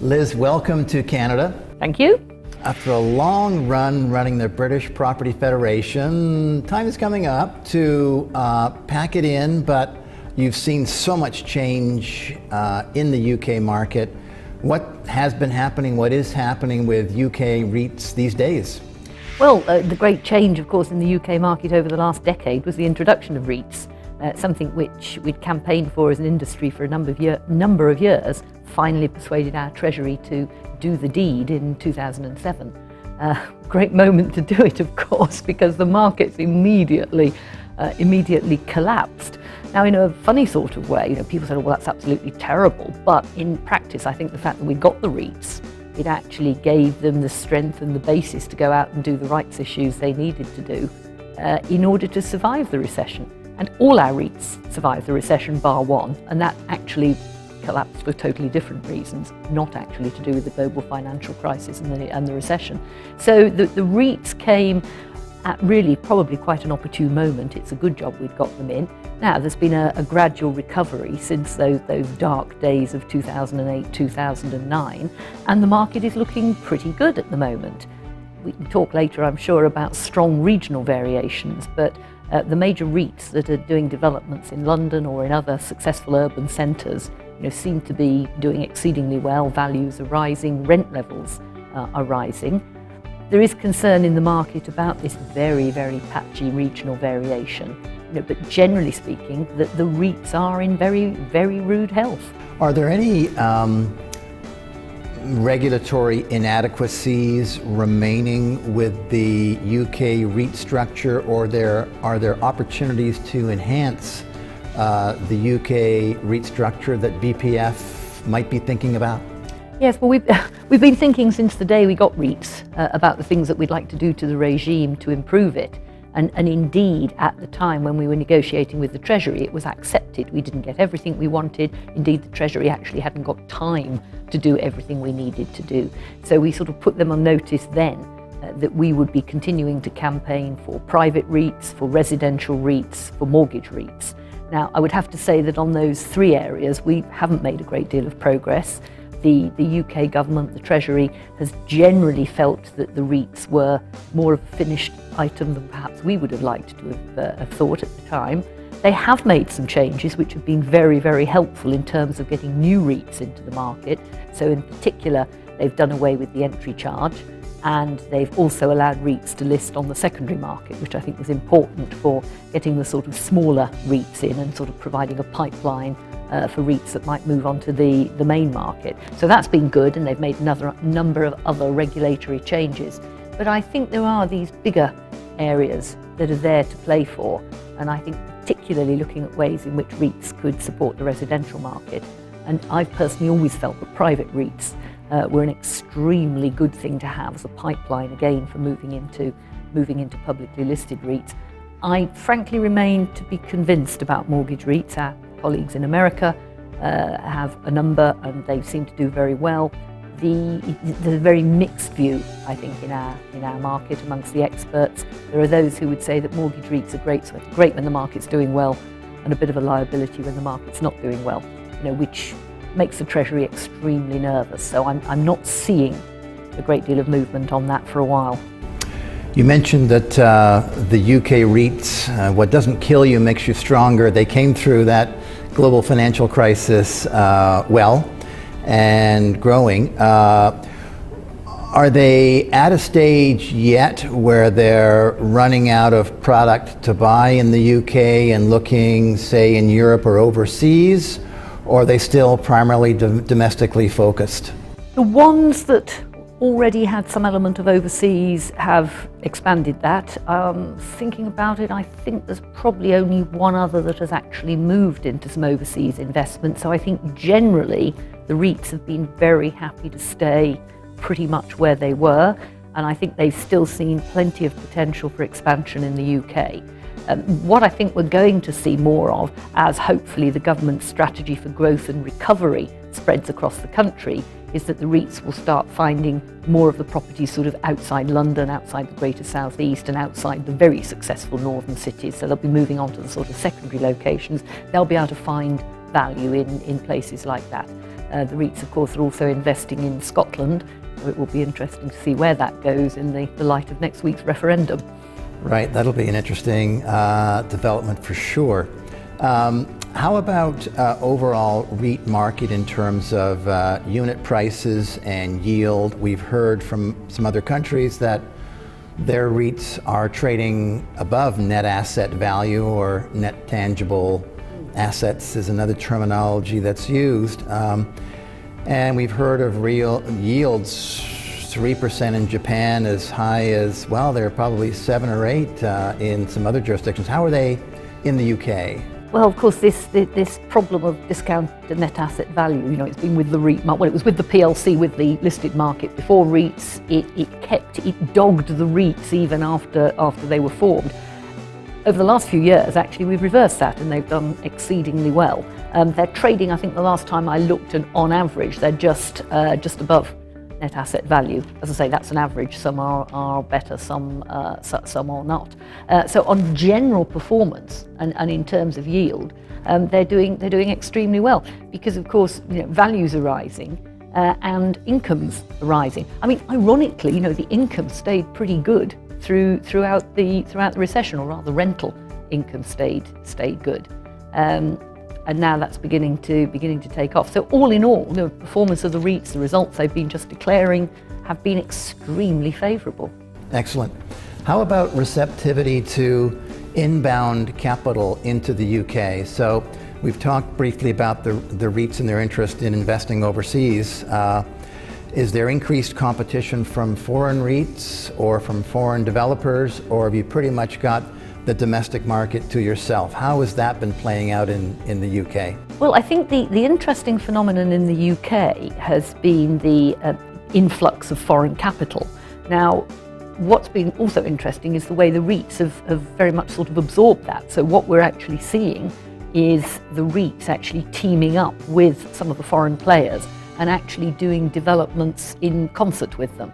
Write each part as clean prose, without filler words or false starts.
Liz, welcome to Canada. Thank you. After a long run running the British Property Federation, time is coming up to pack it in, but you've seen so much change in the UK market. What has been happening, what is happening with UK REITs these days? Well, the great change, of course, in the UK market over the last decade was the introduction of REITs, something which we'd campaigned for as an industry for a number of years, finally persuaded our Treasury to do the deed in 2007. Great moment to do it, of course, because the markets immediately collapsed. Now, in a funny sort of way, people said, well, that's absolutely terrible. But in practice, I think the fact that we got the REITs, it actually gave them the strength and the basis to go out and do the rights issues they needed to do in order to survive the recession. And all our REITs survived the recession, bar one, and that actually collapsed for totally different reasons, not actually to do with the global financial crisis and the recession. So the REITs came at really probably quite an opportune moment. It's a good job we'd got them in. Now, there's been a gradual recovery since those dark days of 2008, 2009, and the market is looking pretty good at the moment. We can talk later, I'm sure, about strong regional variations, but the major REITs that are doing developments in London or in other successful urban centres seem to be doing exceedingly well. Values are rising, rent levels are rising. There is concern in the market about this very, very patchy regional variation, but generally speaking, the REITs are in very, very rude health. Are there any regulatory inadequacies remaining with the UK REIT structure, or are there opportunities to enhance the UK REIT structure that BPF might be thinking about? Yes, well, we've been thinking since the day we got REITs about the things that we'd like to do to the regime to improve it. And indeed, at the time when we were negotiating with the Treasury, it was accepted. We didn't get everything we wanted. Indeed, the Treasury actually hadn't got time to do everything we needed to do. So we sort of put them on notice then that we would be continuing to campaign for private REITs, for residential REITs, for mortgage REITs. Now, I would have to say that on those three areas, we haven't made a great deal of progress. The UK government, the Treasury, has generally felt that the REITs were more of a finished item than perhaps we would have liked to have thought at the time. They have made some changes which have been very, very helpful in terms of getting new REITs into the market. So in particular, they've done away with the entry charge, and they've also allowed REITs to list on the secondary market, which I think was important for getting the sort of smaller REITs in and sort of providing a pipeline for REITs that might move on to the main market. So that's been good, and they've made another number of other regulatory changes. But I think there are these bigger areas that are there to play for, and I think particularly looking at ways in which REITs could support the residential market. And I've personally always felt that private REITs were an extremely good thing to have as a pipeline, again, for moving into publicly listed REITs. I frankly remain to be convinced about mortgage REITs. Our colleagues in America have a number, and they seem to do very well. There's a very mixed view, I think, in our market amongst the experts. There are those who would say that mortgage REITs are great, so it's great when the market's doing well, and a bit of a liability when the market's not doing well, which makes the Treasury extremely nervous. So I'm not seeing a great deal of movement on that for a while. You mentioned that the UK REITs, what doesn't kill you makes you stronger. They came through that global financial crisis well and growing. Are they at a stage yet where they're running out of product to buy in the UK and looking, say, in Europe or overseas? Or are they still primarily domestically focused? The ones that already had some element of overseas have expanded that. Thinking about it, I think there's probably only one other that has actually moved into some overseas investment. So I think generally the REITs have been very happy to stay pretty much where they were, and I think they've still seen plenty of potential for expansion in the UK. What I think we're going to see more of, as hopefully the government's strategy for growth and recovery spreads across the country, is that the REITs will start finding more of the properties sort of outside London, outside the greater southeast, and outside the very successful northern cities. So they'll be moving on to the sort of secondary locations. They'll be able to find value in places like that. The REITs, of course, are also investing in Scotland, so it will be interesting to see where that goes in the light of next week's referendum. Right, that'll be an interesting development for sure. How about overall REIT market in terms of unit prices and yield? We've heard from some other countries that their REITs are trading above net asset value, or net tangible assets is another terminology that's used. And we've heard of real yields 3% in Japan, as high as, well, they're probably 7 or 8 in some other jurisdictions. How are they in the UK? Well, of course, this problem of discounted net asset value, it's been with the REIT market. Well, it was with the PLC, with the listed market before REITs. It dogged the REITs even after they were formed. Over the last few years, actually, we've reversed that, and they've done exceedingly well. They're trading, I think the last time I looked, and on average, they're just above net asset value. As I say, that's an average. Some are better, some are not. So on general performance and in terms of yield, they're doing extremely well, because of course values are rising and incomes are rising. I mean, ironically, the income stayed pretty good throughout the recession, or rather, rental income stayed good. And now that's beginning to take off. So all in all, the performance of the REITs, the results they've been just declaring, have been extremely favourable. Excellent. How about receptivity to inbound capital into the UK? So we've talked briefly about the REITs and their interest in investing overseas. Is there increased competition from foreign REITs or from foreign developers, or have you pretty much got the domestic market to yourself? How has that been playing out in the UK? Well, I think the interesting phenomenon in the UK has been the influx of foreign capital. Now, what's been also interesting is the way the REITs have very much sort of absorbed that. So what we're actually seeing is the REITs actually teaming up with some of the foreign players and actually doing developments in concert with them.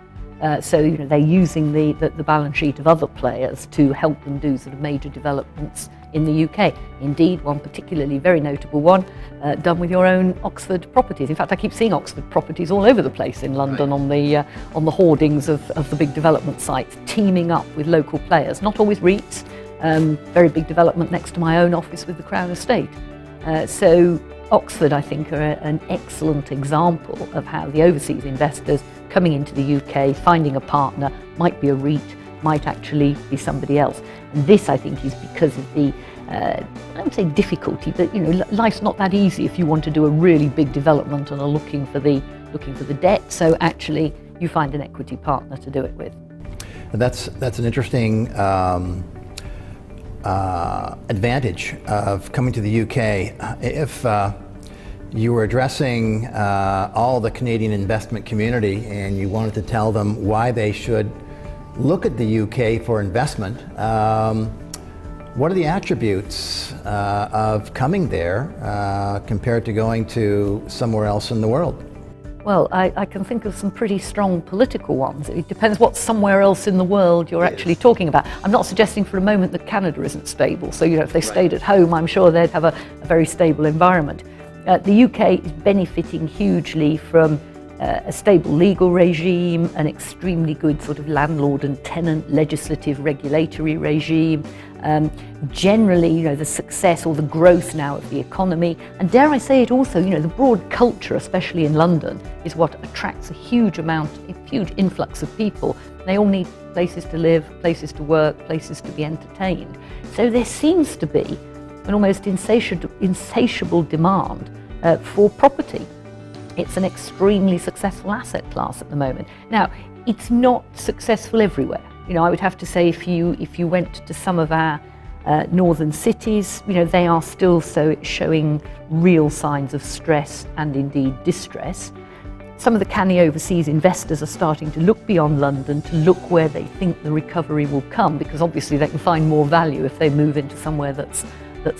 So they're using the balance sheet of other players to help them do sort of major developments in the UK. Indeed, one particularly very notable one, done with your own Oxford properties. In fact, I keep seeing Oxford properties all over the place in London, right, on the hoardings of the big development sites, teaming up with local players, not always REITs. Very big development next to my own office with the Crown Estate. So Oxford, I think, are an excellent example of how the overseas investors coming into the UK, finding a partner, might be a REIT, might actually be somebody else. And this, I think, is because of the, I would say difficulty, but life's not that easy if you want to do a really big development and are looking for the debt. So actually, you find an equity partner to do it with. That's an interesting advantage of coming to the UK. If you were addressing all the Canadian investment community and you wanted to tell them why they should look at the UK for investment, what are the attributes of coming there compared to going to somewhere else in the world? Well, I can think of some pretty strong political ones. It depends what somewhere else in the world you're actually talking about. I'm not suggesting for a moment that Canada isn't stable. So, if they stayed at home, I'm sure they'd have a very stable environment. The UK is benefiting hugely from a stable legal regime, an extremely good sort of landlord and tenant legislative regulatory regime. Generally, the success or the growth now of the economy, and dare I say it also, the broad culture, especially in London, is what attracts a huge influx of people. They all need places to live, places to work, places to be entertained. So there seems to be an almost insatiable demand for property. It's an extremely successful asset class at the moment. Now, it's not successful everywhere. I would have to say if you went to some of our northern cities, they are still showing real signs of stress and indeed distress. Some of the canny overseas investors are starting to look beyond London to look where they think the recovery will come, because obviously they can find more value if they move into somewhere that's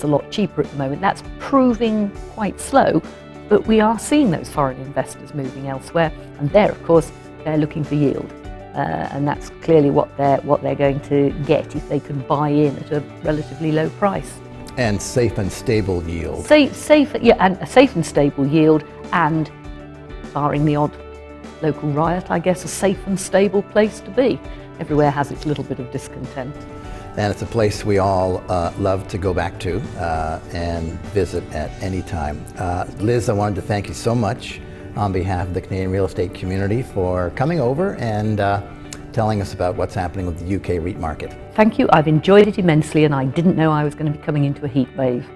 a lot cheaper at the moment. That's proving quite slow, but we are seeing those foreign investors moving elsewhere, and there, of course, they're looking for yield. And that's clearly what they're going to get if they can buy in at a relatively low price. And safe and stable yield. And a safe and stable yield, and barring the odd local riot, I guess a safe and stable place to be. Everywhere has its little bit of discontent. And it's a place we all love to go back to and visit at any time. Liz, I wanted to thank you so much on behalf of the Canadian real estate community for coming over and telling us about what's happening with the UK REIT market. Thank you. I've enjoyed it immensely, and I didn't know I was going to be coming into a heat wave.